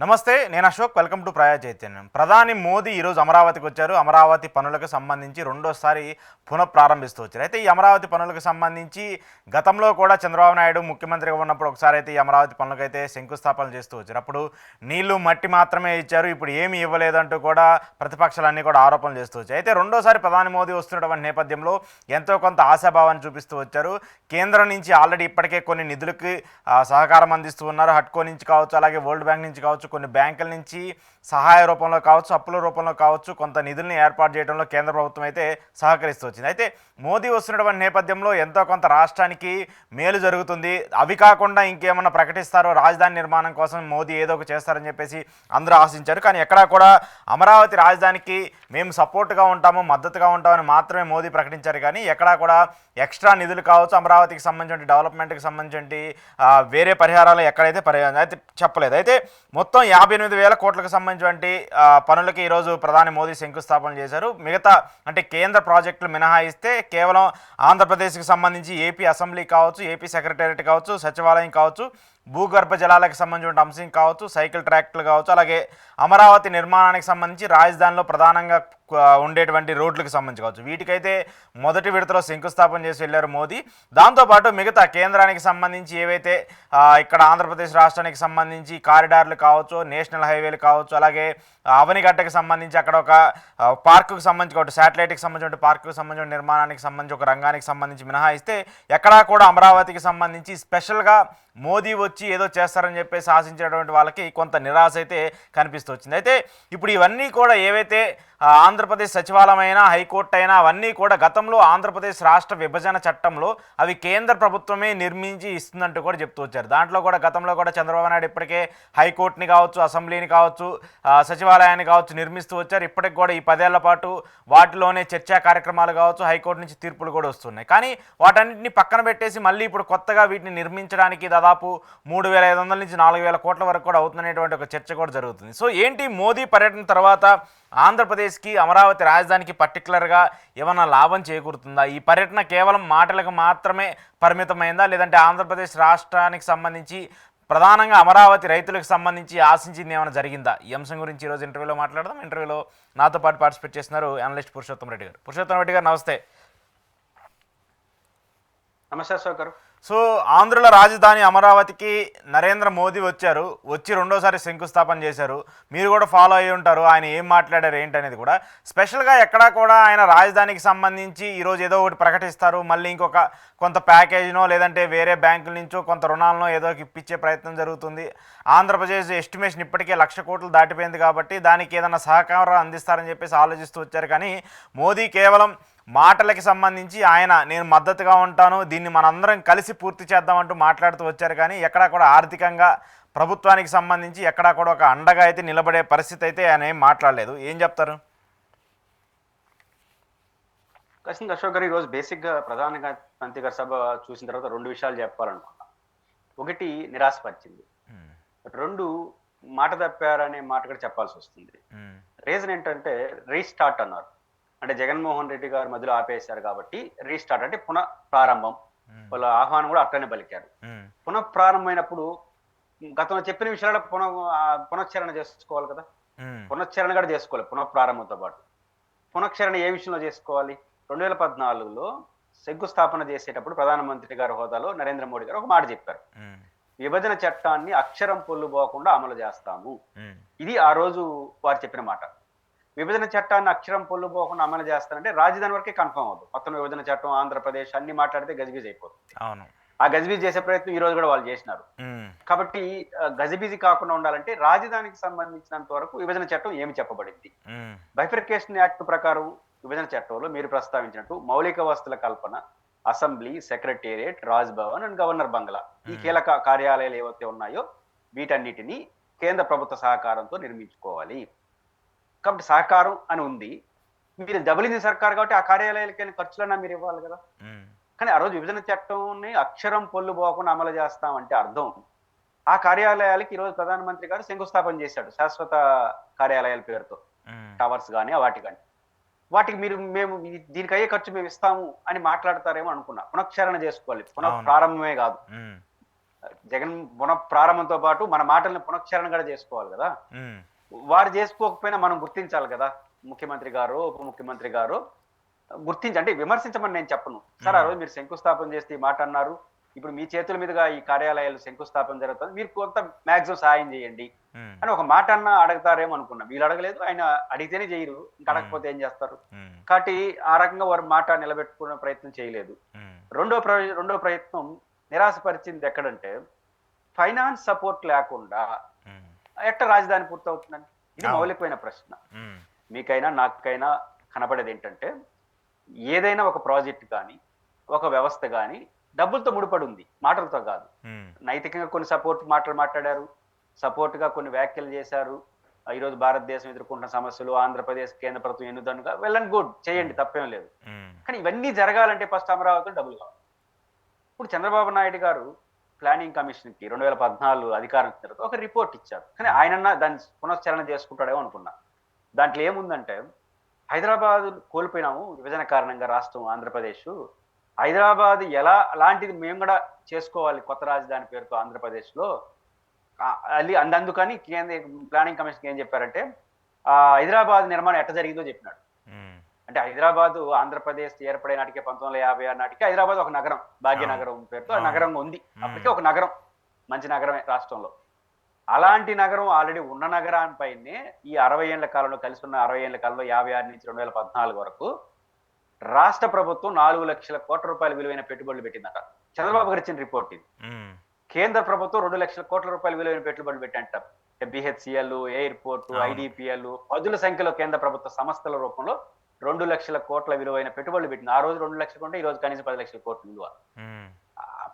నమస్తే, నేను Ashok. Welcome to ప్రయా చైతన్యం. ప్రధాని మోదీ ఈరోజు అమరావతికి వచ్చారు. అమరావతి పనులకు సంబంధించి రెండోసారి పునఃప్రారంభిస్తూ వచ్చారు. అయితే ఈ అమరావతి పనులకు సంబంధించి గతంలో కూడా చంద్రబాబు నాయుడు ముఖ్యమంత్రిగా ఉన్నప్పుడు ఒకసారి అయితే ఈ అమరావతి పనులకైతే శంకుస్థాపన చేస్తూ వచ్చారు. అప్పుడు నీళ్లు మట్టి మాత్రమే ఇచ్చారు, ఇప్పుడు ఏమీ ఇవ్వలేదంటూ కూడా ప్రతిపక్షాలన్నీ కూడా ఆరోపణలు చేస్తూ వచ్చాయి. అయితే రెండోసారి ప్రధాని మోదీ వస్తున్నటువంటి నేపథ్యంలో ఎంతో కొంత ఆశాభావాన్ని చూపిస్తూ వచ్చారు. కేంద్రం నుంచి ఆల్రెడీ ఇప్పటికే కొన్ని నిధులకి సహకారం అందిస్తూ ఉన్నారు. హట్కో నుంచి కావచ్చు, అలాగే వరల్డ్ బ్యాంక్ నుంచి కావచ్చు, కొన్ని బ్యాంకుల నుంచి సహాయ రూపంలో కావచ్చు, అప్పుల రూపంలో కావచ్చు, కొంత నిధుల్ని ఏర్పాటు చేయడంలో కేంద్ర ప్రభుత్వం అయితే సహకరిస్తూ వచ్చింది. అయితే మోదీ వస్తున్నటువంటి నేపథ్యంలో ఎంతో కొంత రాష్ట్రానికి మేలు జరుగుతుంది. అవి కాకుండా ఇంకేమన్నా ప్రకటిస్తారో, రాజధాని నిర్మాణం కోసం మోదీ ఏదో ఒక చేస్తారని చెప్పేసి అందరూ ఆశించారు. కానీ ఎక్కడా కూడా అమరావతి రాజధానికి మేము సపోర్ట్గా ఉంటాము, మద్దతుగా ఉంటామని మాత్రమే మోదీ ప్రకటించారు. కానీ ఎక్కడా కూడా ఎక్స్ట్రా నిధులు కావచ్చు, అమరావతికి సంబంధించిన డెవలప్మెంట్కి సంబంధించి వేరే పరిహారాలు ఎక్కడైతే అయితే చెప్పలేదు. అయితే మొత్తం 58,000 కోట్లకు సంబంధించినటువంటి పనులకి ఈరోజు ప్రధాని మోదీ శంకుస్థాపన చేశారు. మిగతా అంటే కేంద్ర ప్రాజెక్టులు మినహాయిస్తే కేవలం ఆంధ్రప్రదేశ్కి సంబంధించి ఏపీ అసెంబ్లీ కావచ్చు, ఏపీ సెక్రటేరియట్ కావచ్చు, సచివాలయం కావచ్చు, భూగర్భ జలాలకు సంబంధించిన అంశం కావచ్చు, సైకిల్ ట్రాక్లు కావచ్చు, అలాగే అమరావతి నిర్మాణానికి సంబంధించి రాజధానిలో ప్రధానంగా ఉండేటువంటి రోడ్లకు సంబంధించి కావచ్చు, వీటికైతే మొదటి విడతలో శంకుస్థాపన చేసి వెళ్ళారు మోదీ. దాంతోపాటు మిగతా కేంద్రానికి సంబంధించి ఏవైతే ఇక్కడ ఆంధ్రప్రదేశ్ రాష్ట్రానికి సంబంధించి కారిడార్లు కావచ్చు, నేషనల్ హైవేలు కావచ్చు, అలాగే అవనిగడ్డకి సంబంధించి అక్కడ ఒక పార్కుకు సంబంధించి ఒకటి శాటిలైట్కి సంబంధించిన పార్కుకు సంబంధించిన నిర్మాణానికి సంబంధించి ఒక రంగానికి సంబంధించి మినహాయిస్తే ఎక్కడా కూడా అమరావతికి సంబంధించి స్పెషల్గా మోదీ వచ్చి ఏదో చేస్తారని చెప్పేసి ఆశించేటువంటి వాళ్ళకి కొంత నిరాశ అయితే కనిపిస్తూ వచ్చింది. అయితే ఇప్పుడు ఇవన్నీ కూడా ఏవైతే ఆంధ్రప్రదేశ్ సచివాలయం అయినా, హైకోర్టు అయినా, అవన్నీ కూడా గతంలో ఆంధ్రప్రదేశ్ రాష్ట్ర విభజన చట్టంలో అవి కేంద్ర ప్రభుత్వమే నిర్మించి ఇస్తుందంటూ కూడా చెప్తూ వచ్చారు. దాంట్లో కూడా గతంలో కూడా చంద్రబాబు నాయుడు ఇప్పటికే హైకోర్టుని కావచ్చు, అసెంబ్లీని కావచ్చు, సచివాలయాన్ని కావచ్చు నిర్మిస్తూ వచ్చారు. ఇప్పటికి కూడా ఈ 10 ఏళ్ల పాటు వాటిలోనే చర్చా కార్యక్రమాలు కావచ్చు, హైకోర్టు నుంచి తీర్పులు కూడా వస్తున్నాయి. కానీ వాటన్నింటినీ పక్కన పెట్టేసి మళ్ళీ ఇప్పుడు కొత్తగా వీటిని నిర్మించడానికి దాదాపు 3,500 నుంచి 4,000 కోట్ల వరకు కూడా అవుతున్నటువంటి ఒక చర్చ కూడా జరుగుతుంది. సో ఏంటి మోదీ పర్యటన తర్వాత ఆంధ్రప్రదేశ్కి, అమరావతి రాజధానికి పర్టికులర్గా ఏమన్నా లాభం చేకూరుతుందా? ఈ పర్యటన కేవలం మాటలకు మాత్రమే పరిమితమైందా, లేదంటే ఆంధ్రప్రదేశ్ రాష్ట్రానికి సంబంధించి ప్రధానంగా అమరావతి రైతులకు సంబంధించి ఆశించింది ఏమైనా జరిగిందా? ఈ అంశం గురించి ఈరోజు ఇంటర్వ్యూలో మాట్లాడదాం. ఇంటర్వ్యూలో నాతో పాటు పార్టిసిపేట్ చేస్తున్నారు అనలిస్ట్ పురుషోత్తం రెడ్డి గారు. పురుషోత్తం రెడ్డి గారు, నమస్తే. నమస్తే అశోక్ గారు. సో ఆంధ్రుల రాజధాని అమరావతికి నరేంద్ర మోదీ వచ్చి రెండోసారి శంకుస్థాపన చేశారు. మీరు కూడా ఫాలో అయ్యి ఉంటారు ఆయన ఏం మాట్లాడారు ఏంటనేది కూడా. స్పెషల్గా ఎక్కడా కూడా ఆయన రాజధానికి సంబంధించి ఈరోజు ఏదో ఒకటి ప్రకటిస్తారు, మళ్ళీ ఇంకొక కొంత ప్యాకేజ్నో లేదంటే వేరే బ్యాంకుల నుంచో కొంత రుణాలనో ఏదో ఇప్పించే ప్రయత్నం జరుగుతుంది. ఆంధ్రప్రదేశ్ ఎస్టిమేషన్ ఇప్పటికే 1,00,000 కోట్లు దాటిపోయింది కాబట్టి దానికి ఏదైనా సహకారం అందిస్తారని చెప్పేసి ఆలోచిస్తూ వచ్చారు. కానీ మోదీ కేవలం మాటలకి సంబంధించి ఆయన నేను మద్దతుగా ఉంటాను, దీన్ని మనందరం కలిసి పూర్తి చేద్దామంటూ మాట్లాడుతూ వచ్చారు. కానీ ఎక్కడా కూడా ఆర్థికంగా ప్రభుత్వానికి సంబంధించి ఎక్కడా కూడా ఒక అండగా అయితే నిలబడే పరిస్థితి అయితే ఆయన ఏం మాట్లాడలేదు. ఏం చెప్తారు? ఖచ్చితంగా అశోక్ గారు, ఈరోజు బేసిక్గా ప్రధానమంత్రి గారి సభ చూసిన తర్వాత 2 విషయాలు చెప్పాలనుకున్నా. ఒకటి, నిరాశపరిచింది. 2, మాట తప్పారనే మాట కూడా చెప్పాల్సి వస్తుంది. రీజన్ ఏంటంటే రీస్టార్ట్ అన్నారు. అంటే జగన్మోహన్ రెడ్డి గారు మధ్యలో ఆపేశారు కాబట్టి రీస్టార్ట్ అంటే పునః ప్రారంభం. వాళ్ళ ఆహ్వానం కూడా అట్లనే పలికారు. పునః ప్రారంభమైనప్పుడు గతంలో చెప్పిన విషయాలు పునశ్చరణ చేసుకోవాలి కదా. పునశ్చరణ కూడా చేసుకోవాలి పునః ప్రారంభంతో పాటు. పునశ్చరణ ఏ విషయంలో చేసుకోవాలి? 2014లో శంకుస్థాపన చేసేటప్పుడు ప్రధానమంత్రి గారి హోదాలో నరేంద్ర మోడీ గారు ఒక మాట చెప్పారు. విభజన చట్టాన్ని అక్షరం పొల్లుపోకుండా అమలు చేస్తాము. ఇది ఆ రోజు వారు చెప్పిన మాట. విభజన చట్టాన్ని అక్షరం పొల్లుపోకుండా అమలు చేస్తారంటే రాజధాని వరకే కన్ఫర్మ్ అవుతుంది. మొత్తం విభజన చట్టం, ఆంధ్రప్రదేశ్ అన్ని మాట్లాడితే గజిబిజి అయిపోతుంది. ఆ గజిబిజి చేసే ప్రయత్నం ఈ రోజు కూడా వాళ్ళు చేసినారు. కాబట్టి గజిబిజి కాకుండా ఉండాలంటే రాజధానికి సంబంధించినంత వరకు విభజన చట్టం ఏమి చెప్పబడింది? బైఫర్కేషన్ యాక్ట్ ప్రకారం విభజన చట్టంలో మీరు ప్రస్తావించినట్టు మౌలిక వసతుల కల్పన, assembly, secretariat, Raj Bhavan and governor బంగ్లా, ఈ కీలక కార్యాలయాలు ఏవైతే ఉన్నాయో వీటన్నిటిని కేంద్ర ప్రభుత్వ సహకారంతో నిర్మించుకోవాలి. కాబట్టి సహకారం అని ఉంది. మీరు డబుల్ ఇంజిన్ సర్కార్ కాబట్టి ఆ కార్యాలయాలకి ఖర్చులన్నా మీరు ఇవ్వాలి కదా. కానీ ఆ రోజు విభజన చట్టంని అక్షరం పొల్లు పోకుండా అమలు చేస్తామంటే అర్థం ఆ కార్యాలయాలకి ఈరోజు ప్రధానమంత్రి గారు శంకుస్థాపన చేశాడు. శాశ్వత కార్యాలయాల పేరుతో టవర్స్ కానీ వాటి కానీ వాటికి మేము దీనికి అయ్యే ఖర్చు మేము ఇస్తాము అని మాట్లాడతారేమో అనుకున్నా. పునఃక్షరణ చేసుకోవాలి, పునః ప్రారంభమే కాదు. జగన్ పునఃప్రారంభంతో పాటు మన మాటల్ని పునశ్చరణ కూడా చేసుకోవాలి కదా. ఉమ్, వారు చేసుకోకపోయినా మనం గుర్తించాలి కదా. ముఖ్యమంత్రి గారు, ఉప ముఖ్యమంత్రి గారు అంటే విమర్శించమని నేను చెప్పను సార్. ఆ రోజు మీరు శంకుస్థాపన చేస్తే ఈ మాట అన్నారు, ఇప్పుడు మీ చేతుల మీదుగా ఈ కార్యాలయాలు శంకుస్థాపన జరుగుతుంది, మీరు కొంత మాక్సిమం సహాయం చేయండి ఉమ్, అని ఒక మాట అన్నా అడుగుతారేమో అనుకున్నా. వీళ్ళు అడగలేదు, ఆయన అడిగితేనే చేయరు, ఇంకా అడగకపోతే ఏం చేస్తారు. ఉమ్, కాబట్టి ఆ రకంగా వారు మాట నిలబెట్టుకునే ప్రయత్నం చేయలేదు. ఉమ్, రెండో ప్రయత్నం నిరాశపరిచింది ఎక్కడంటే, ఫైనాన్స్ సపోర్ట్ లేకుండా ఉమ్, ఎట్ట రాజధాని పూర్తవుతుందని. ఇది మౌలికమైన ప్రశ్న. ఉమ్, మీకైనా నాకైనా కనపడేది ఏంటంటే, ఏదైనా ఒక ప్రాజెక్ట్ కానీ ఒక వ్యవస్థ కానీ డబ్బులతో ముడిపడి ఉంది, మాటలతో కాదు. ఉమ్, నైతికంగా కొన్ని సపోర్ట్ మాటలు మాట్లాడారు, సపోర్ట్ గా కొన్ని వ్యాఖ్యలు చేశారు. ఈరోజు భారతదేశం ఎదుర్కొంటున్న సమస్యలు, ఆంధ్రప్రదేశ్ కేంద్ర ప్రభుత్వం ఎన్నుదనుగా వెల్ అండ్ గుడ్, చేయండి, తప్పేం లేదు. ఉమ్, కానీ ఇవన్నీ జరగాలంటే ఫస్ట్ అమరావతిలో డబ్బులు కావాలి. ఇప్పుడు చంద్రబాబు నాయుడు గారు ప్లానింగ్ కమిషన్ కి 2014 అధికారం ఇచ్చిన తర్వాత ఒక రిపోర్ట్ ఇచ్చారు. కానీ ఆయనన్నా దాన్ని పునశ్చరణ చేసుకుంటాడేమో అనుకున్నా. దాంట్లో ఏముందంటే, హైదరాబాద్ కోల్పోయినాము విభజన కారణంగా రాష్ట్రం ఆంధ్రప్రదేశ్, హైదరాబాద్ అలాంటిది మేము కూడా చేసుకోవాలి కొత్త రాజధాని పేరుతో ఆంధ్రప్రదేశ్ లో. అందుకని ప్లానింగ్ కమిషన్ ఏం చెప్పారంటే, హైదరాబాద్ నిర్మాణం ఎట్ట జరిగిందో చెప్పినాడు. ఉమ్, అంటే హైదరాబాద్ ఆంధ్రప్రదేశ్ ఏర్పడే నాటికే 1956 నాటికి హైదరాబాద్ ఒక నగరం, భాగ్యనగరం పేరుతో ఆ నగరం ఉంది. అప్పటికే ఒక నగరం, మంచి నగరమే రాష్ట్రంలో. అలాంటి నగరం ఆల్రెడీ ఉన్న నగరానిపైనే ఈ 60 ఏళ్ల కాలంలో, కలిసి ఉన్న 60 ఏళ్ల కాలంలో 56 నుంచి 2014 వరకు రాష్ట్ర ప్రభుత్వం 4 లక్షల కోట్ల రూపాయల విలువైన పెట్టుబడులు పెట్టిందట. చంద్రబాబు గారు ఇచ్చిన రిపోర్ట్ ఇది. ఉమ్, కేంద్ర ప్రభుత్వం 2 లక్షల కోట్ల రూపాయల విలువైన పెట్టుబడులు పెట్టంట. బిహెచ్సిఎల్, ఎయిర్పోర్ట్, ఐడిపిఎల్, పదుల సంఖ్యలో కేంద్ర ప్రభుత్వ సంస్థల రూపంలో 2 లక్షల కోట్ల విలువైన పెట్టుబడులు పెట్టింది. ఆ రోజు 2 లక్షలు ఉంటే ఈ రోజు కనీసం 10 లక్షల కోట్ల విలువ ఉమ్,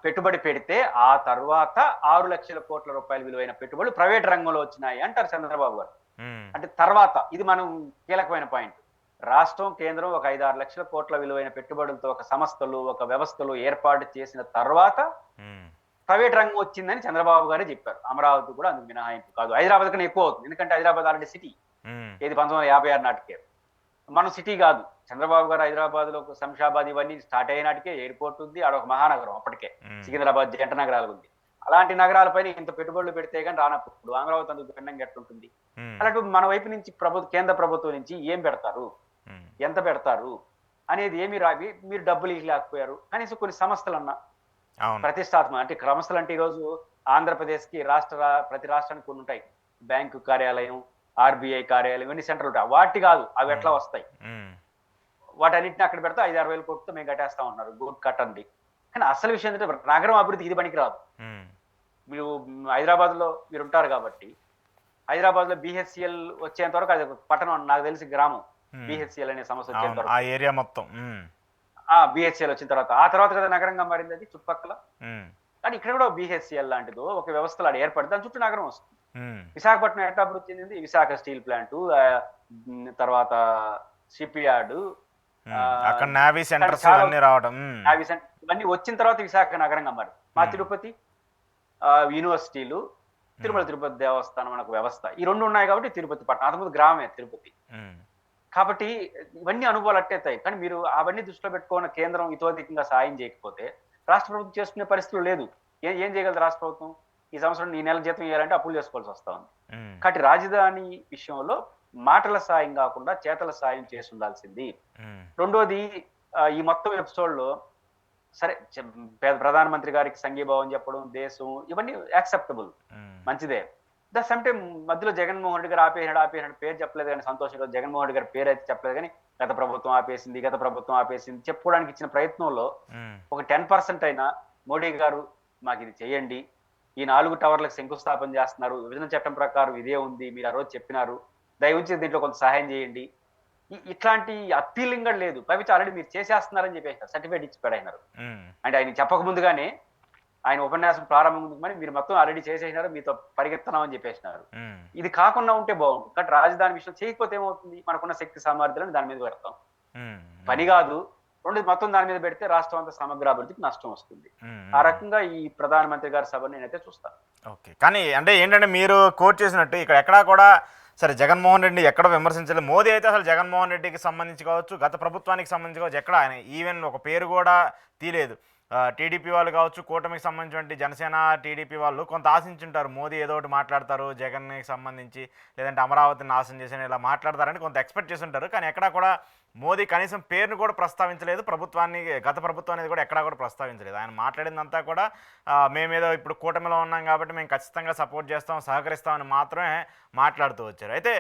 పెట్టుబడి పెడితే, ఆ తర్వాత 6 లక్షల కోట్ల రూపాయల విలువైన పెట్టుబడులు ప్రైవేట్ రంగంలో వచ్చినాయి అంటారు చంద్రబాబు గారు. ఉమ్, అంటే తర్వాత ఇది మనం కీలకమైన పాయింట్. రాష్ట్రం, కేంద్రం ఒక 5-6 లక్షల కోట్ల విలువైన పెట్టుబడులతో ఒక సంస్థలు, ఒక వ్యవస్థలు ఏర్పాటు చేసిన తర్వాత ఉమ్, ప్రైవేట్ రంగం వచ్చిందని చంద్రబాబు గారే చెప్పారు. అమరావతి కూడా అందుకు మినహాయింపు కాదు. హైదరాబాద్ కన్నా ఎక్కువ అవుతుంది, ఎందుకంటే హైదరాబాద్ ఆల్రెడీ సిటీ. ఉమ్, ఏది 1956 నాటికే మనం సిటీ కాదు. చంద్రబాబు గారు హైదరాబాద్ లో శంషాబాద్ ఇవన్నీ స్టార్ట్ అయినాటికే ఎయిర్పోర్ట్ ఉంది, ఆడ ఒక మహానగరం అప్పటికే. సికింద్రాబాద్ జంట నగరాలు ఉంది. అలాంటి నగరాలపైన ఇంత పెట్టుబడులు పెడితే కానీ రానప్పుడు అమరావతి అందుకు భిన్నంగా ఎట్లుంటుంది. అలాంటి మన వైపు నుంచి కేంద్ర ప్రభుత్వం నుంచి ఏం పెడతారు, ఎంత పెడతారు అనేది ఏమి రావి. మీరు డబ్బులు లేకపోయారు, కనీసం కొన్ని సంస్థలన్నా ప్రతిష్టాత్మక, అంటే సంస్థలు అంటే ఈరోజు ఆంధ్రప్రదేశ్ కి ప్రతి రాష్ట్రానికి కొన్ని ఉంటాయి. బ్యాంకు కార్యాలయం, ఆర్బీఐ కార్యాలయం, ఇవన్నీ సెంటర్లు ఉంటాయి. వాటి కాదు, అవి ఎట్లా వస్తాయి, వాటన్నింటిని అక్కడ పెడితే 5-6 వేల కోట్లతో మేము కట్టేస్తా ఉన్నారు. గుడ్ కట్టండి. కానీ అసలు విషయం ఏంటంటే, నగరం అభివృద్ధి ఇది పనికి రాదు. మీరు హైదరాబాద్ లో మీరు ఉంటారు కాబట్టి, హైదరాబాద్ లో బిహెచ్సిఎల్ వచ్చేంత వరకు అది పట్టణం, నాకు తెలిసి గ్రామం. బిహెచ్సిఎల్ అనే సమస్య వచ్చేంత వరకు ఆ ఏరియా మొత్తం బిహెచ్సిఎల్ వచ్చిన తర్వాత ఆ తర్వాత కదా నగరంగా మారింది అది చుట్టుపక్కల. కానీ ఇక్కడ కూడా బిహెచ్సిఎల్ లాంటిదో ఒక వ్యవస్థలు అక్కడ ఏర్పడి దాని చుట్టూ నగరం వస్తుంది. విశాఖపట్నం ఎట్లా అభివృద్ధి చెందింది? విశాఖ స్టీల్ ప్లాంట్, తర్వాత షిప్ యార్డు, అక్కడ నేవీ సెంటర్స్ అన్ని రావడం, నేవీ సెంటర్ ఇవన్నీ వచ్చిన తర్వాత విశాఖ నగరంగా మారింది. మా తిరుపతి యూనివర్సిటీలు, తిరుపతి దేవస్థానం అనే వ్యవస్థ, ఈ రెండు ఉన్నాయి కాబట్టి తిరుపతి పట్టణం. అంతకుముందు గ్రామే తిరుపతి. కాబట్టి ఇవన్నీ అనుభవాలు అట్టేస్తాయి. కానీ మీరు అవన్నీ దృష్టిలో పెట్టుకున్న కేంద్రం ఇతోధికంగా సాయం చేయకపోతే రాష్ట్ర ప్రభుత్వం చేసుకునే పరిస్థితులు లేదు. ఏం చేయగలదు రాష్ట్ర ప్రభుత్వం? ఈ సంవత్సరం ఈ నెల జీతం ఇవ్వాలంటే అప్పులు చేసుకోవాల్సి వస్తా ఉంది. కాబట్టి రాజధాని విషయంలో మాటల సాయం కాకుండా చేతల సాయం చేసి ఉండాల్సింది. రెండోది, ఈ మొత్తం ఎపిసోడ్ లో సరే ప్రధానమంత్రి గారికి సంఘీభావం చెప్పడం, దేశం, ఇవన్నీ యాక్సెప్టబుల్, మంచిదే. ద సేమ్ టైం మధ్యలో జగన్మోహన్ రెడ్డి గారు ఆపేసినాడు పేరు చెప్పలేదు. కానీ సంతోషం, జగన్మోహన్ రెడ్డి గారి పేరు అయితే చెప్పలేదు. కానీ గత ప్రభుత్వం ఆపేసింది చెప్పుకోవడానికి ఇచ్చిన ప్రయత్నంలో ఒక 10% అయినా మోడీ గారు మాకు ఇది చేయండి, ఈ 4 టవర్లకు శంకుస్థాపన చేస్తున్నారు, విభజన చట్టం ప్రకారం ఇదే ఉంది, మీరు ఆ రోజు చెప్పినారు, దయవుంచి దీంట్లో కొంత సహాయం చేయండి, ఇట్లాంటి అప్పీలింగ్ కూడా లేదు. పైకి ఆల్రెడీ మీరు చేసేస్తున్నారని చెప్పేసినారు, సర్టిఫికేట్ ఇచ్చి పెడైనారు. అంటే ఆయన చెప్పక ముందుగానే, ఆయన ఉపన్యాసం ప్రారంభం ముందు మీరు మొత్తం ఆల్రెడీ చేసేసినారు, మీతో పరిగెత్తనాం అని చెప్పేసినారు. ఇది కాకుండా ఉంటే బాగుంది. కానీ రాజధాని విషయం చేయకపోతే ఏమవుతుంది? మనకున్న శక్తి సామర్థ్యాలను దాని మీద పెడతాం, పని కాదు. రెండు మొత్తం దాని మీద పెడితే రాష్ట్రం అంతా సమగ్రాభివృద్ధికి నష్టం వస్తుంది. ఆ రకంగా ఈ ప్రధానమంత్రి గారి సభను నేనైతే చూస్తాను. ఓకే, కానీ అంటే ఏంటంటే మీరు కోట్ చేసినట్టు ఇక్కడ ఎక్కడా కూడా సరే జగన్మోహన్ రెడ్డి ఎక్కడ విమర్శించలేదు. మోదీ అయితే అసలు జగన్మోహన్ రెడ్డికి సంబంధించి కావచ్చు, గత ప్రభుత్వానికి సంబంధించి కావచ్చు, ఎక్కడ ఆయన ఈవెన్ ఒక పేరు కూడా తీయలేదు. టీడీపీ వాళ్ళు కావచ్చు, కూటమికి సంబంధించిన జనసేన టీడీపీ వాళ్ళు కొంత ఆశించుంటారు. మోదీ ఏదో ఒకటి మాట్లాడతారు జగన్కి సంబంధించి, లేదంటే అమరావతిని నాశనం చేసిన ఇలా మాట్లాడతారని కొంత ఎక్స్పెక్ట్ చేసి ఉంటారు. కానీ ఎక్కడా కూడా మోదీ కనీసం పేరును కూడా ప్రస్తావించలేదు. ప్రభుత్వాన్ని, గత ప్రభుత్వం అనేది కూడా ఎక్కడా కూడా ప్రస్తావించలేదు. ఆయన మాట్లాడిందంతా కూడా మేమేదో ఇప్పుడు కూటమిలో ఉన్నాం కాబట్టి మేము ఖచ్చితంగా సపోర్ట్ చేస్తాం, సహకరిస్తామని మాత్రమే మాట్లాడుతూ వచ్చారు. అయితే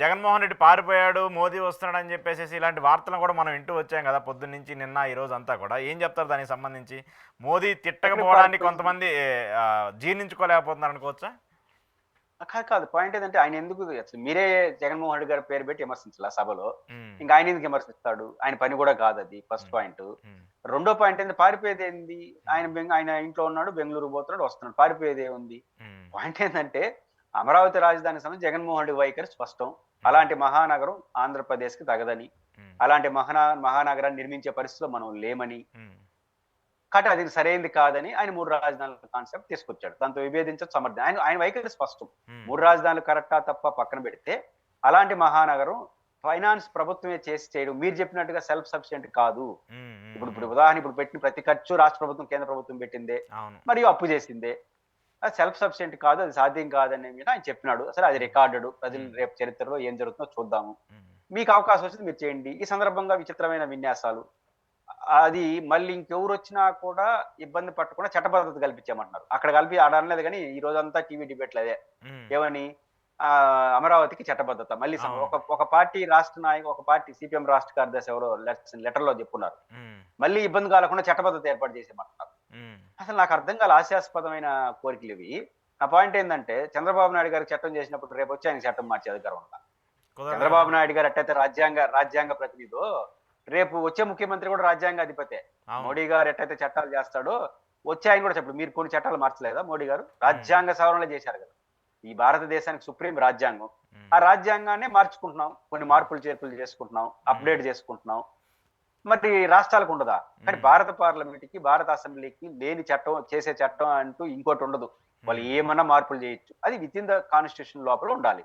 జగన్మోహన్ రెడ్డి పారిపోయాడు, మోదీ వస్తున్నాడని చెప్పేసి ఇలాంటి వార్తలను కూడా మనం వింటూ వచ్చాం కదా పొద్దున్న నుంచి నిన్న ఈరోజు అంతా కూడా. ఏం చెప్తారు దానికి సంబంధించి? మోదీ తిట్టకపోవడాన్ని కొంతమంది జీర్ణించుకోలేకపోతున్నారు అనుకోవచ్చా? కాదు పాయింట్ ఏంటంటే ఆయన ఎందుకు అసలు మీరే జగన్మోహన్ రెడ్డి గారి పేరు పెట్టి విమర్శించాల సభలో, ఇంకా ఆయన ఎందుకు విమర్శిస్తాడు? ఆయన పని కూడా కాదు అది ఫస్ట్ పాయింట్. రెండో పాయింట్ ఏంటి, పారిపోయేది ఏంది? ఆయన ఇంట్లో ఉన్నాడు, బెంగళూరు పోతున్నాడు, వస్తున్నాడు, పారిపోయేది ఏముంది? పాయింట్ ఏంటంటే అమరావతి రాజధానికి సంబంధించి జగన్మోహన్ రెడ్డి వైఖరి స్పష్టం. అలాంటి మహానగరం ఆంధ్రప్రదేశ్ కి తగదని, అలాంటి మహానగరాన్ని నిర్మించే పరిస్థితిలో మనం లేమని, కాబట్టి అది సరైనది కాదని ఆయన 3 రాజధానుల కాన్సెప్ట్ తీసుకొచ్చాడు. దాంతో విభేదించడం సమర్థం. ఆయన వైఖరి స్పష్టం. 3 రాజధానులు కరెక్టా తప్ప పక్కన పెడితే, అలాంటి మహానగరం ఫైనాన్స్ ప్రభుత్వమే చేయడం, మీరు చెప్పినట్టుగా సెల్ఫ్ సఫిషియెంట్ కాదు. ఇప్పుడు ఉదాహరణ, ఇప్పుడు పెట్టిన ప్రతి ఖర్చు రాష్ట్ర ప్రభుత్వం, కేంద్ర ప్రభుత్వం పెట్టిందే, మరియు అప్పు చేసిందే. అది సెల్ఫ్ సఫిషియెంట్ కాదు, అది సాధ్యం కాదని ఆయన చెప్పినాడు. అసలు అది రికార్డెడ్. ప్రజలు రేపు చరిత్రలో ఏం జరుగుతుందో చూద్దాము, మీకు అవకాశం వచ్చింది మీరు చేయండి. ఈ సందర్భంగా విచిత్రమైన విన్యాసాలు, అది మళ్ళీ ఇంకెవరు వచ్చినా కూడా ఇబ్బంది పట్టకుండా చట్టబద్ధత కల్పించామంటున్నారు. అక్కడ కలిపి ఆడలేదు, కానీ ఈ రోజంతా టీవీ డిబేట్లు అదే. ఏమని? అమరావతికి చట్టబద్ధత మళ్ళీ ఒక పార్టీ రాష్ట్ర నాయకు, ఒక పార్టీ సిపిఎం రాష్ట్ర కార్యదర్శి ఎవరో లెటర్ లో చెప్పున్నారు, మళ్ళీ ఇబ్బంది కాకుండా చట్టబద్ధత ఏర్పాటు చేసేమంటున్నారు. అసలు నాకు అర్థం కాల, హాస్యాస్పదమైన కోరికలు ఇవి. నా పాయింట్ ఏంటంటే, చంద్రబాబు నాయుడు గారికి చట్టం చేసినప్పుడు రేపు వచ్చి ఆయన చట్టం మార్చే అధికారం ఉందా? చంద్రబాబు నాయుడు గారు ఎట్టయితే రాజ్యాంగ ప్రతినిధో, రేపు వచ్చే ముఖ్యమంత్రి కూడా రాజ్యాంగ అధిపతే. మోడీ గారు ఎట్టయితే చట్టాలు చేస్తాడో, వచ్చే ఆయన కూడా చెప్పడు. మీరు కొన్ని చట్టాలు మార్చలేదా? మోడీ గారు రాజ్యాంగ సవరణలు చేశారు కదా. ఈ భారతదేశానికి సుప్రీం రాజ్యాంగం. ఆ రాజ్యాంగాన్ని మార్చుకుంటున్నాం, కొన్ని మార్పులు చేర్పులు చేసుకుంటున్నాం, అప్డేట్ చేసుకుంటున్నాం. మరి రాష్ట్రాలకు ఉండదా? కానీ భారత పార్లమెంట్ కి, భారత అసెంబ్లీకి లేని చట్టం, చేసే చట్టం అంటూ ఇంకోటి ఉండదు. వాళ్ళు ఏమన్నా మార్పులు చేయొచ్చు, అది విత్ ఇన్ ద కాన్స్టిట్యూషన్ లోపల ఉండాలి.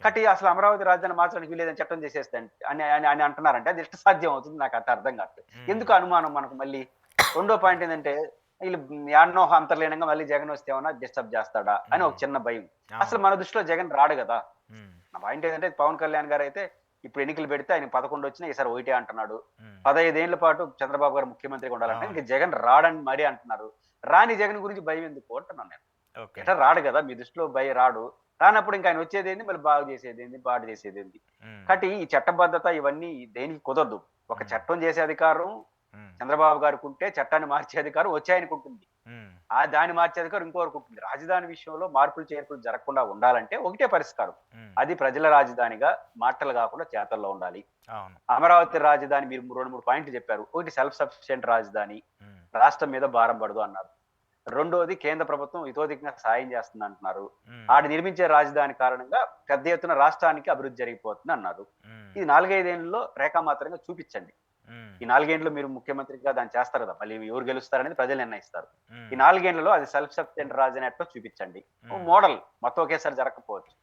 కాబట్టి అసలు అమరావతి రాజధాని మార్చడానికి వీలేదని చట్టం చేసేస్తే అని అంటున్నారంటే అది ఎట్లా సాధ్యం అవుతుంది? నాకు అంత అర్థం కాదు. ఎందుకు అనుమానం మనకు? మళ్ళీ రెండో పాయింట్ ఏంటంటే, వీళ్ళు యాడ్నో అంతర్లీనంగా మళ్ళీ జగన్ వస్తే ఏమన్నా డిస్టర్బ్ చేస్తాడా అని ఒక చిన్న భయం. అసలు మన దృష్టిలో జగన్ రాడు కదా. నా పాయింట్ ఏంటంటే, పవన్ కళ్యాణ్ గారు అయితే ఇప్పుడు ఎన్నికలు పెడితే ఆయన 11 వచ్చినా ఈసారి 1 అంటున్నాడు. 15 ఏళ్ల పాటు చంద్రబాబు గారు ముఖ్యమంత్రిగా ఉండాలంటే ఇంకా జగన్ రాడని మరీ అంటున్నారు. రాని జగన్ గురించి భయం ఎందుకు అంటున్నాను నేను. ఎట్లా రాడు కదా, మీ దృష్టిలో రాడు. రానప్పుడు ఇంకా ఆయన వచ్చేది ఏంది, మళ్ళీ బాగు చేసేది ఏంది, పాడు చేసేది ఏంది? కాబట్టి ఈ చట్టబద్ధత ఇవన్నీ దేనికి కుదరదు. ఒక చట్టం చేసే అధికారం చంద్రబాబు గారికి ఉంటే, చట్టాన్ని మార్చే అధికారం వచ్చే ఆయనకు ఉంటుంది. దాన్ని మార్చే అధికారం ఇంకోరికి ఉంటుంది. రాజధాని విషయంలో మార్పులు చేర్పులు జరగకుండా ఉండాలంటే ఒకటే పరిష్కారం, అది ప్రజల రాజధానిగా మాటలు కాకుండా చేతల్లో ఉండాలి. అమరావతి రాజధాని మీరు 2-3 పాయింట్లు చెప్పారు. ఒకటి, సెల్ఫ్ సఫిషియెంట్ రాజధాని, రాష్ట్రం మీద భారం పడదు అన్నారు. రెండోది, కేంద్ర ప్రభుత్వం ఇతోధికంగా సాయం చేస్తుంది అంటున్నారు. ఆడ నిర్మించే రాజధాని కారణంగా పెద్ద ఎత్తున రాష్ట్రానికి అభివృద్ధి జరిగిపోతుంది అన్నారు. ఇది 4-5 ఏళ్లలో రేఖామాత్రంగా చూపించండి. ఈ 4 ఏళ్లు మీరు ముఖ్యమంత్రిగా దాన్ని చేస్తారు కదా, మళ్ళీ ఎవరు గెలుస్తారనేది ప్రజలు నిర్ణయిస్తారు. ఈ 4 ఏళ్లలో అది సెల్ఫ్ సఫిషియెంట్ రాజధాని ఎట్లా చూపించండి. మోడల్ మొత్తం ఒకేసారి జరగకపోవచ్చు.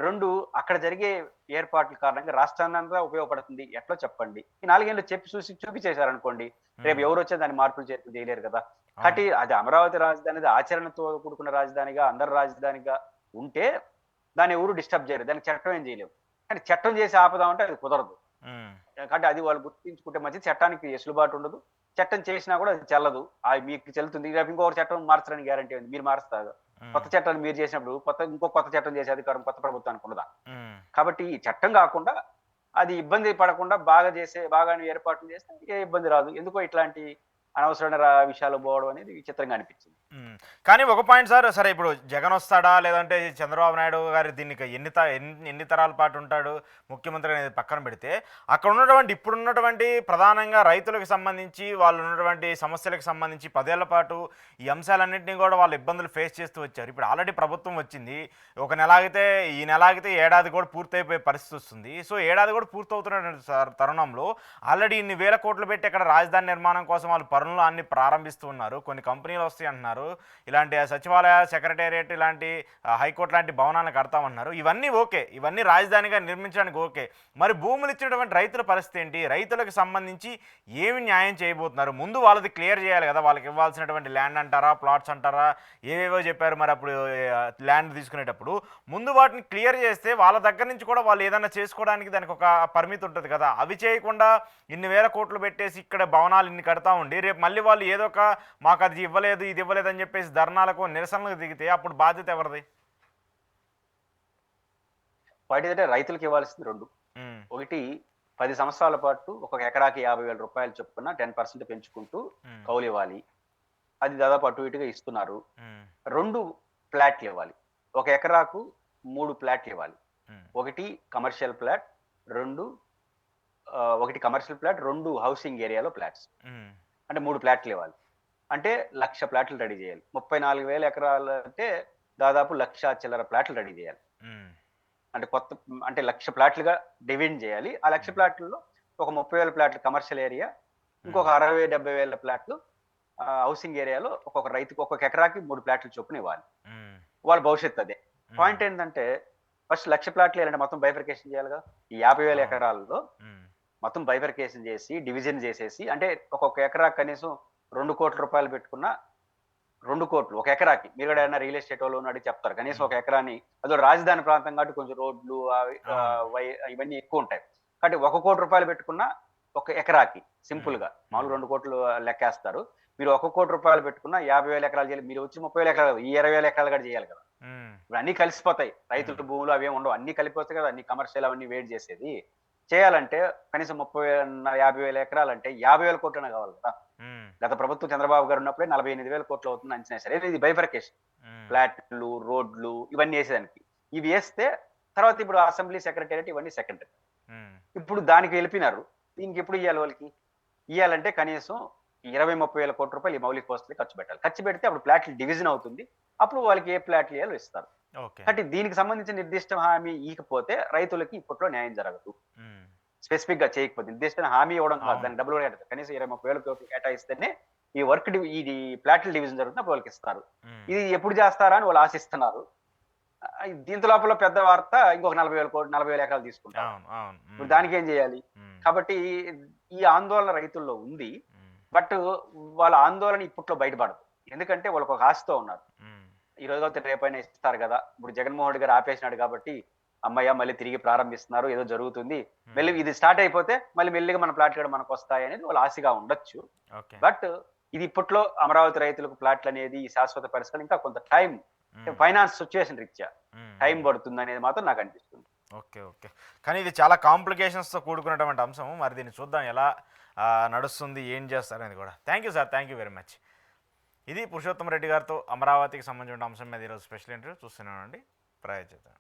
2, అక్కడ జరిగే ఏర్పాట్ల కారణంగా రాష్ట్రాన్నంతా ఉపయోగపడుతుంది ఎట్లా చెప్పండి. ఈ 4 ఏళ్ళు చూపించేశారనుకోండి, రేపు ఎవరు వచ్చే దాన్ని మార్పులు చేర్పులు చేయలేరు కదా. కాబట్టి అది అమరావతి రాజధాని ఆచరణతో కూడుకున్న రాజధానిగా, అందరి రాజధానిగా ఉంటే దాన్ని ఎవరు డిస్టర్బ్ చేయరు, దానికి చట్టం ఏం చేయలేము. కానీ చట్టం చేసి ఆపదామంటే అది కుదరదు. కాబట్టి అది వాళ్ళు గుర్తించుకుంటే మంచిది. చట్టానికి ఎసులుబాటు ఉండదు, చట్టం చేసినా కూడా అది చెల్లదు. మీకు చెల్లుతుంది. రేపు ఇంకొకటి చట్టం మార్చడానికి గ్యారంటీ ఉంది, మీరు మారుస్తారు. కొత్త చట్టాన్ని మీరు చేసినప్పుడు కొత్త చట్టం చేసే అధికారం కొత్త ప్రభుత్వానికి ఉండదా? కాబట్టి ఈ చట్టం కాకుండా అది ఇబ్బంది పడకుండా బాగా ఏర్పాట్లు చేస్తే ఏ ఇబ్బంది రాదు. ఎందుకో ఇట్లాంటి అనవసరమైన విషయాలు పోవడం అనేది విచిత్రంగా అనిపించింది. కానీ ఒక పాయింట్ సార్, సరే ఇప్పుడు జగన్ వస్తాడా లేదంటే చంద్రబాబు నాయుడు గారి దీనికి ఎన్ని తరాల పాటు ఉంటాడు ముఖ్యమంత్రి అనేది పక్కన పెడితే, అక్కడ ఉన్నటువంటి ఇప్పుడున్నటువంటి ప్రధానంగా రైతులకు సంబంధించి, వాళ్ళు ఉన్నటువంటి సమస్యలకు సంబంధించి 10 ఏళ్ల పాటు ఈ అంశాలన్నింటినీ కూడా వాళ్ళు ఇబ్బందులు ఫేస్ చేస్తూ వచ్చారు. ఇప్పుడు ఆల్రెడీ ప్రభుత్వం వచ్చింది, ఒక నెల ఆగితే ఈ నెల ఆగితే ఏడాది కూడా పూర్తయిపోయే పరిస్థితి వస్తుంది. సో ఏడాది కూడా పూర్తవుతున్న తరుణంలో ఆల్రెడీ ఇన్ని వేల కోట్లు పెట్టి అక్కడ రాజధాని నిర్మాణం కోసం వాళ్ళు పనులు అన్ని ప్రారంభిస్తూ ఉన్నారు. కొన్ని కంపెనీలు వస్తాయి అంటున్నారు. కడతామన్నారు, ఇలాంటి సచివాలయ సెక్రటేరియట్ ఇలాంటి హైకోర్టు లాంటి భవనాలను కడతామన్నారు. ఇవన్నీ ఓకే, ఇవన్నీ రాజధానిగా నిర్మించడానికి ఓకే. మరి భూములు ఇచ్చినటువంటి రైతుల పరిస్థితి ఏంటి? రైతులకు సంబంధించి ఏమి న్యాయం చేయబోతున్నారు? ముందు వాళ్ళది క్లియర్ చేయాలి కదా, వాళ్ళకి ఇవ్వాల్సినటువంటి ల్యాండ్ అంటారా, ప్లాట్స్ అంటారా, ఏవేవో చెప్పారు. మరి అప్పుడు ల్యాండ్ తీసుకునేటప్పుడు ముందు వాటిని క్లియర్ చేస్తే వాళ్ళ దగ్గర నుంచి కూడా వాళ్ళు ఏదైనా చేసుకోవడానికి దానికి ఒక పరిమితి ఉంటుంది కదా. అవి చేయకుండా ఇన్ని వేల కోట్లు పెట్టేసి ఇక్కడ భవనాలు ఇన్ని కడతా ఉండి రేపు మళ్ళీ వాళ్ళు ఏదో ఒక మాకు అది ఇవ్వలేదు ఇది ఇవ్వలేదు అని చెప్పేసి ధర్నాలకు నిరసనలకు దిగితే అప్పుడు బాధ్యత ఎవరిది? వాటి అంటే రైతులకు ఇవ్వాల్సింది రెండు. ఒకటి 10 సంవత్సరాల పాటు ఒక ఎకరాకి 50,000 రూపాయలు చొప్పున 10% పెంచుకుంటూ కౌలు ఇవ్వాలి. అది దాదాపు అటు ఇటుగా ఇస్తున్నారు. 2 ప్లాట్లు ఇవ్వాలి. ఒక ఎకరాకు 3 ప్లాట్లు ఇవ్వాలి. ఒకటి కమర్షియల్ ప్లాట్, ఒకటి కమర్షియల్ ప్లాట్, 2 హౌసింగ్ ఏరియాలో ఫ్లాట్స్. అంటే 3 ప్లాట్లు ఇవ్వాలి. అంటే 1,00,000 ప్లాట్లు రెడీ చేయాలి. 34,000 ఎకరాలు అంటే దాదాపు 1,00,000 చిల్లర ప్లాట్లు రెడీ చేయాలి. అంటే 1,00,000 ప్లాట్లుగా డివైడ్ చేయాలి. ఆ 1,00,000 ప్లాట్లలో ఒక 30,000 ప్లాట్లు కమర్షియల్ ఏరియా, ఇంకొక 60,000-70,000 ప్లాట్లు హౌసింగ్ ఏరియాలో ఒక్కొక్క రైతుకు ఒక్కొక్క ఎకరాకి 3 ప్లాట్లు చొప్పున ఇవ్వాలి. వాళ్ళ భవిష్యత్తు అదే. పాయింట్ ఏంటంటే ఫస్ట్ 1,00,000 ప్లాట్లు వేయాలంటే మొత్తం బైఫర్కేషన్ చేయాలిగా. ఈ 50,000 ఎకరాల్లో మొత్తం బైఫర్కేషన్ చేసి డివిజన్ చేసేసి, అంటే ఒక్కొక్క ఎకరా కనీసం 2 కోట్ల రూపాయలు పెట్టుకున్న 2 కోట్లు ఒక ఎకరాకి. మీరు కూడా ఏదైనా రియల్ ఎస్టేట్ వాళ్ళు అడిగి చెప్తారు. కనీసం ఒక ఎకరాని, అదో రాజధాని ప్రాంతం కాబట్టి కొంచెం రోడ్లు ఇవన్నీ ఎక్కువ ఉంటాయి కాబట్టి 1 కోటి రూపాయలు పెట్టుకున్న ఒక ఎకరాకి సింపుల్ గా మామూలు 2 కోట్లు లెక్కేస్తారు. మీరు 1 కోటి రూపాయలు పెట్టుకున్న 50,000 ఎకరాలు చేయాలి. మీరు వచ్చి 30,000 ఎకరాలు, ఈ 20,000 ఎకరాలు కూడా చేయాలి కదా. ఇప్పుడు అన్ని కలిసిపోతాయి. రైతుల భూములు అవేమి ఉండవు, అన్ని కలిపిపోతాయి కదా. అన్ని కమర్షియల్ అవన్నీ వెయిట్ చేసేది చేయాలంటే కనీసం 50,000 ఎకరాలు అంటే 50,000 కోట్లనే కావాలి కదా. గత ప్రభుత్వం చంద్రబాబు గారు ఉన్నప్పుడే 48,000 కోట్లు అవుతుంది అంచనా సరే. ఇది బైఫర్కేషన్, ఫ్లాట్లు, రోడ్లు ఇవన్నీ వేసేదానికి. ఇవి వేస్తే తర్వాత ఇప్పుడు అసెంబ్లీ సెక్రటేరియట్ ఇవన్నీ సెకండరీ. ఇప్పుడు దానికి వెళ్ళిపోయినారు. దీనికి ఎప్పుడు ఇవ్వాలి? వాళ్ళకి ఇవ్వాలంటే కనీసం 20-30,000 కోట్ల రూపాయలు ఈ మౌలిక వసతులు ఖర్చు పెట్టాలి. ఖర్చు పెడితే అప్పుడు ప్లాట్లు డివిజన్ అవుతుంది. అప్పుడు వాళ్ళకి ఏ ప్లాట్లు ఇవ్వాలో ఇస్తారు. అంటే దీనికి సంబంధించిన నిర్దిష్ట హామీ ఇకపోతే రైతులకి ఇప్పట్లో న్యాయం జరగదు. స్పెసిఫిక్ గా చేయకపోతే నిర్దిష్ట హామీ ఇవ్వడం కాదు, దానికి డబ్బులు కూడా కనీసం 20-30,000 కోట్లు కేటాయిస్తేనే ఈ వర్క్ ఇది ప్లాట్ల డివిజన్ జరుగుతుంది, అప్పుడు వాళ్ళకి ఇస్తారు. ఇది ఎప్పుడు చేస్తారా అని వాళ్ళు ఆశిస్తున్నారు. దీంతో లోపల పెద్ద వార్త ఇంకొక 40,000 ఎకరాలు తీసుకుంటారు. ఇప్పుడు దానికి ఏం చేయాలి? కాబట్టి ఈ ఆందోళన రైతుల్లో ఉంది. బట్ వాళ్ళ ఆందోళన ఇప్పట్లో బయటపడదు. ఎందుకంటే వాళ్ళకి ఒక ఆశతో ఉన్నారు. ఈ రోజు అయితే రేపైనా ఇస్తారు కదా. ఇప్పుడు జగన్మోహన్ రెడ్డి గారు ఆపేసినాడు కాబట్టి అమ్మయ్య మళ్ళీ తిరిగి ప్రారంభిస్తున్నారు, ఏదో జరుగుతుంది, మళ్ళీ ఇది స్టార్ట్ అయిపోతే మళ్ళీ మెల్లిగా మన ప్లాట్లు కూడా మనకు వస్తాయి అనేది వాళ్ళు ఆశగా ఉండొచ్చు. బట్ ఇది ఇప్పట్లో అమరావతి రైతులకు ప్లాట్లు అనేది శాశ్వత పరిస్థితులు ఇంకా కొంత టైం, ఫైనాన్స్ సిచ్యువేషన్ రీత్యా టైం పడుతుంది అనేది మాత్రం నాకు అనిపిస్తుంది. ఓకే ఓకే కానీ ఇది చాలా కాంప్లికేషన్స్తో కూడుకున్నటువంటి అంశం. మరి దీన్ని చూద్దాం ఎలా నడుస్తుంది, ఏం చేస్తారు అనేది కూడా. Thank you sir, thank you very much. ఇది పురుషోత్తమ రెడ్డి గారితో అమరావతికి సంబంధించిన అంశం మీద ఈరోజు స్పెషల్ ఇంటర్వ్యూ చూస్తున్నానండి. ప్రయాజ్ చేద్దాం.